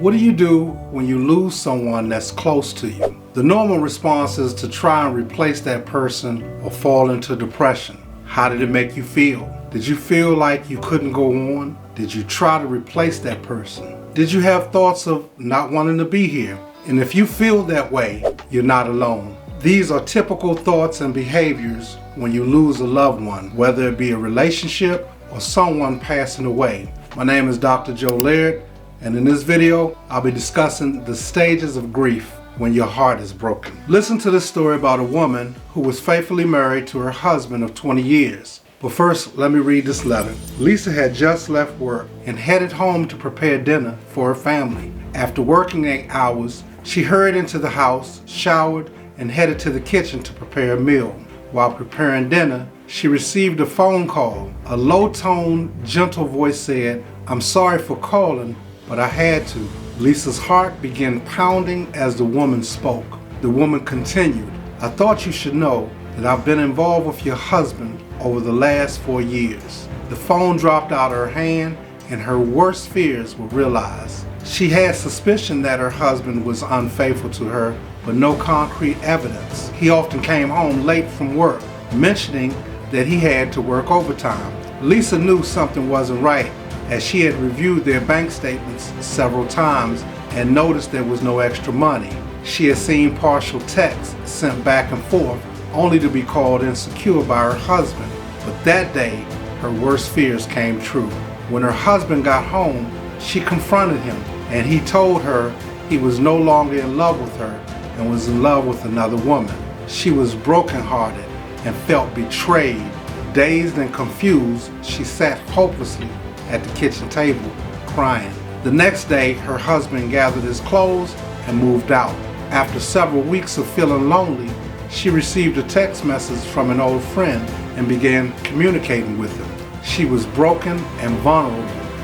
What do you do when you lose someone that's close to you? The normal response is to try and replace that person or fall into depression. How did it make you feel? Did you feel like you couldn't go on? Did you try to replace that person? Did you have thoughts of not wanting to be here? And if you feel that way, you're not alone. These are typical thoughts and behaviors when you lose a loved one, whether it be a relationship or someone passing away. My name is Dr. Joe Laird, and in this video, I'll be discussing the stages of grief when your heart is broken. Listen to this story about a woman who was faithfully married to her husband of 20 years. But first, let me read this letter. Lisa had just left work and headed home to prepare dinner for her family. After working 8 hours, she hurried into the house, showered, and headed to the kitchen to prepare a meal. While preparing dinner, she received a phone call. A low-toned, gentle voice said, "I'm sorry for calling, but I had to." Lisa's heart began pounding as the woman spoke. The woman continued, "I thought you should know that I've been involved with your husband over the last 4 years." The phone dropped out of her hand and her worst fears were realized. She had suspicion that her husband was unfaithful to her, but no concrete evidence. He often came home late from work, mentioning that he had to work overtime. Lisa knew something wasn't right, as she had reviewed their bank statements several times and noticed there was no extra money. She had seen partial texts sent back and forth, only to be called insecure by her husband. But that day, her worst fears came true. When her husband got home, she confronted him, and he told her he was no longer in love with her and was in love with another woman. She was brokenhearted and felt betrayed. Dazed and confused, she sat hopelessly at the kitchen table, crying. The next day, her husband gathered his clothes and moved out. After several weeks of feeling lonely, she received a text message from an old friend and began communicating with him. She was broken and vulnerable,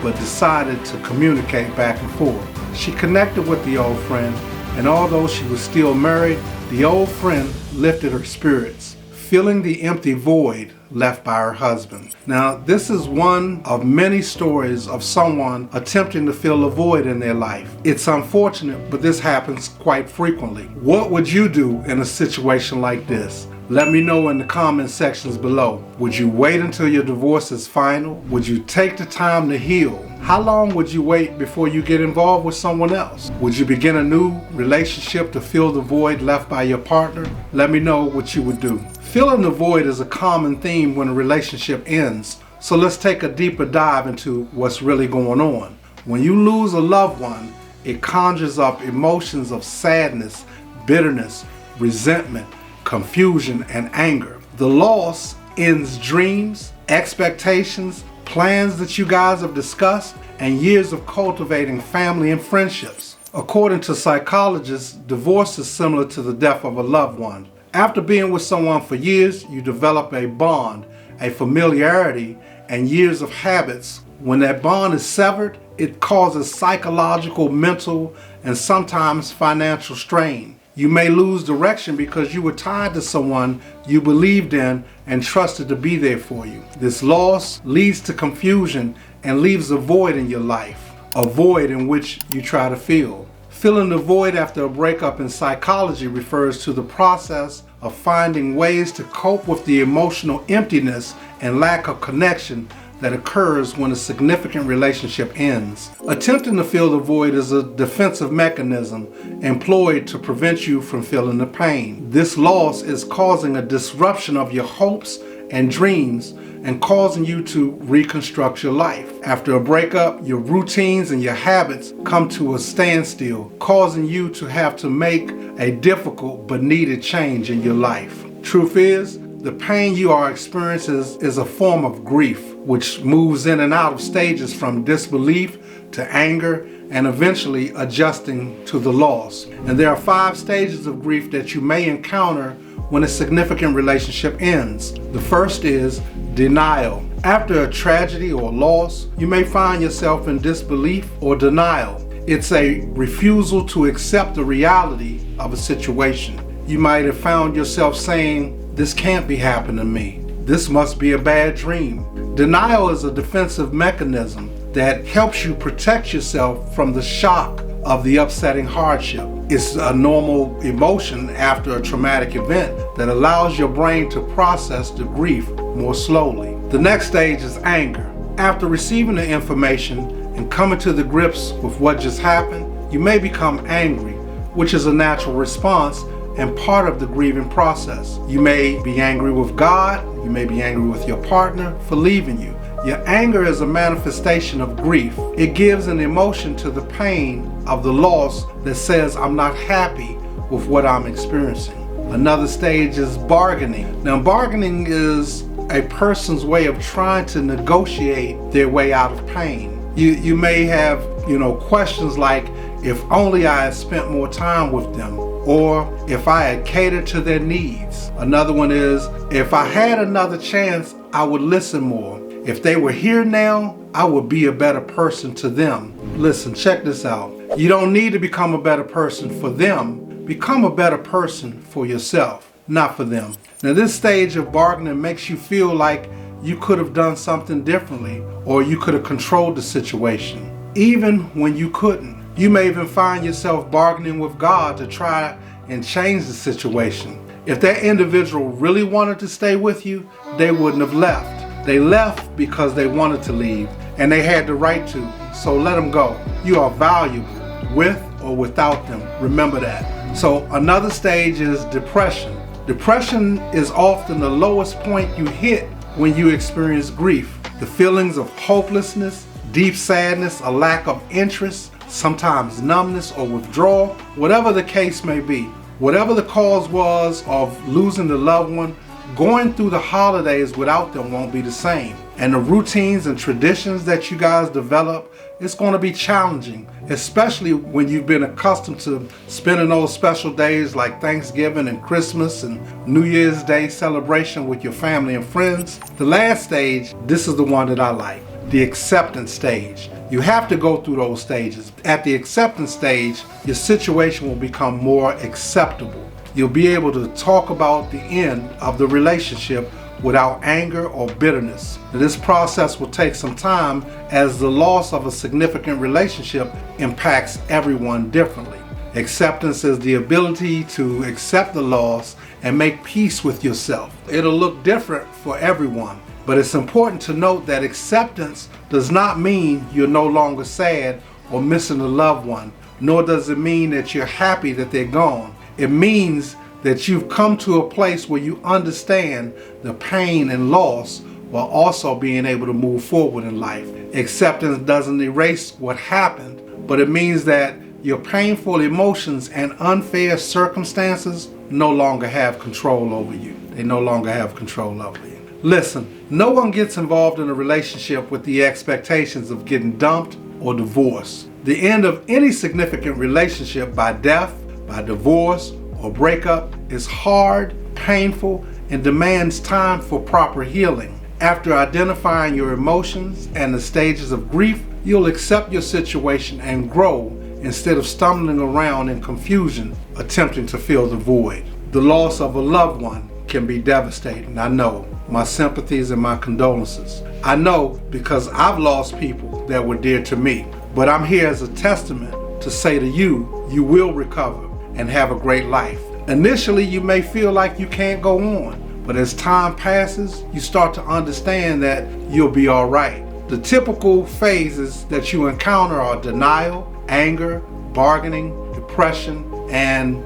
but decided to communicate back and forth. She connected with the old friend, and although she was still married, the old friend lifted her spirits, filling the empty void left by her husband. Now, this is one of many stories of someone attempting to fill a void in their life. It's unfortunate, but this happens quite frequently. What would you do in a situation like this? Let me know in the comment sections below. Would you wait until your divorce is final? Would you take the time to heal? How long would you wait before you get involved with someone else? Would you begin a new relationship to fill the void left by your partner? Let me know what you would do. Filling the void is a common theme when a relationship ends, so let's take a deeper dive into what's really going on. When you lose a loved one, it conjures up emotions of sadness, bitterness, resentment, confusion, and anger. The loss ends dreams, expectations, plans that you guys have discussed, and years of cultivating family and friendships. According to psychologists, divorce is similar to the death of a loved one. After being with someone for years, you develop a bond, a familiarity, and years of habits. When that bond is severed, it causes psychological, mental, and sometimes financial strain. You may lose direction because you were tied to someone you believed in and trusted to be there for you. This loss leads to confusion and leaves a void in your life, a void in which you try to fill. Filling the void after a breakup in psychology refers to the process of finding ways to cope with the emotional emptiness and lack of connection that occurs when a significant relationship ends. Attempting to fill the void is a defensive mechanism employed to prevent you from feeling the pain. This loss is causing a disruption of your hopes and dreams and causing you to reconstruct your life. After a breakup, your routines and your habits come to a standstill, causing you to have to make a difficult but needed change in your life. Truth is, the pain you are experiencing is a form of grief, which moves in and out of stages from disbelief to anger and eventually adjusting to the loss. And there are 5 stages of grief that you may encounter when a significant relationship ends. The first is denial. After a tragedy or loss, you may find yourself in disbelief or denial. It's a refusal to accept the reality of a situation. You might have found yourself saying, "This can't be happening to me. This must be a bad dream." Denial is a defensive mechanism that helps you protect yourself from the shock of the upsetting hardship. It's a normal emotion after a traumatic event that allows your brain to process the grief more slowly. The next stage is anger. After receiving the information and coming to the grips with what just happened, you may become angry, which is a natural response and part of the grieving process. You may be angry with God, you may be angry with your partner for leaving you. Your anger is a manifestation of grief. It gives an emotion to the pain of the loss that says, I'm not happy with what I'm experiencing. Another stage is bargaining. Now, bargaining is a person's way of trying to negotiate their way out of pain. You may have, questions like, if only I had spent more time with them, or if I had catered to their needs. Another one is, if I had another chance, I would listen more. If they were here now, I would be a better person to them. Listen, check this out. You don't need to become a better person for them. Become a better person for yourself, not for them. Now, this stage of bargaining makes you feel like you could have done something differently, or you could have controlled the situation, even when you couldn't. You may even find yourself bargaining with God to try and change the situation. If that individual really wanted to stay with you, they wouldn't have left. They left because they wanted to leave, and they had the right to, so let them go. You are valuable, with or without them. Remember that. So another stage is depression. Depression is often the lowest point you hit when you experience grief. The feelings of hopelessness, deep sadness, a lack of interest, sometimes numbness or withdrawal, whatever the case may be, whatever the cause was of losing the loved one, going through the holidays without them won't be the same. And the routines and traditions that you guys develop, it's going to be challenging, especially when you've been accustomed to spending those special days like Thanksgiving and Christmas and New Year's Day celebration with your family and friends. The last stage, this is the one that I like, the acceptance stage. You have to go through those stages. At the acceptance stage, your situation will become more acceptable. You'll be able to talk about the end of the relationship without anger or bitterness. This process will take some time, as the loss of a significant relationship impacts everyone differently. Acceptance is the ability to accept the loss and make peace with yourself. It'll look different for everyone, but it's important to note that acceptance does not mean you're no longer sad or missing a loved one, nor does it mean that you're happy that they're gone. It means that you've come to a place where you understand the pain and loss while also being able to move forward in life. Acceptance doesn't erase what happened, but it means that your painful emotions and unfair circumstances no longer have control over you. They no longer have control over you. Listen, no one gets involved in a relationship with the expectations of getting dumped or divorced. The end of any significant relationship by death, by divorce, or breakup is hard, painful, and demands time for proper healing. After identifying your emotions and the stages of grief, you'll accept your situation and grow instead of stumbling around in confusion, attempting to fill the void. The loss of a loved one can be devastating, I know. My sympathies and my condolences. I know because I've lost people that were dear to me, but I'm here as a testament to say to you, you will recover and have a great life. Initially, you may feel like you can't go on, but as time passes, you start to understand that you'll be all right. The typical phases that you encounter are denial, anger, bargaining, depression, and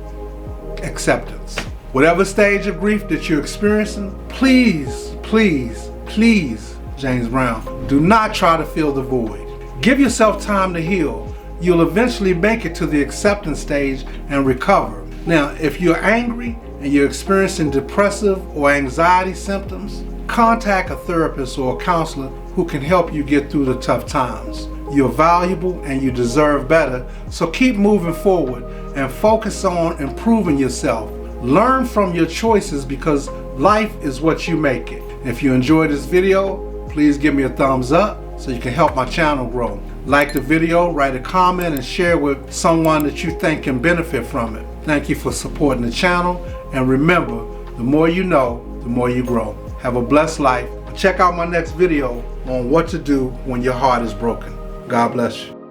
acceptance. Whatever stage of grief that you're experiencing, please, please, please, James Brown, do not try to fill the void. Give yourself time to heal. You'll eventually make it to the acceptance stage and recover. Now, if you're angry and you're experiencing depressive or anxiety symptoms, contact a therapist or a counselor who can help you get through the tough times. You're valuable and you deserve better, so keep moving forward and focus on improving yourself. Learn from your choices because life is what you make it. If you enjoyed this video, please give me a thumbs up so you can help my channel grow. Like the video, write a comment, and share with someone that you think can benefit from it. Thank you for supporting the channel, and remember, the more you know, the more you grow. Have a blessed life. Check out my next video on what to do when your heart is broken. God bless you.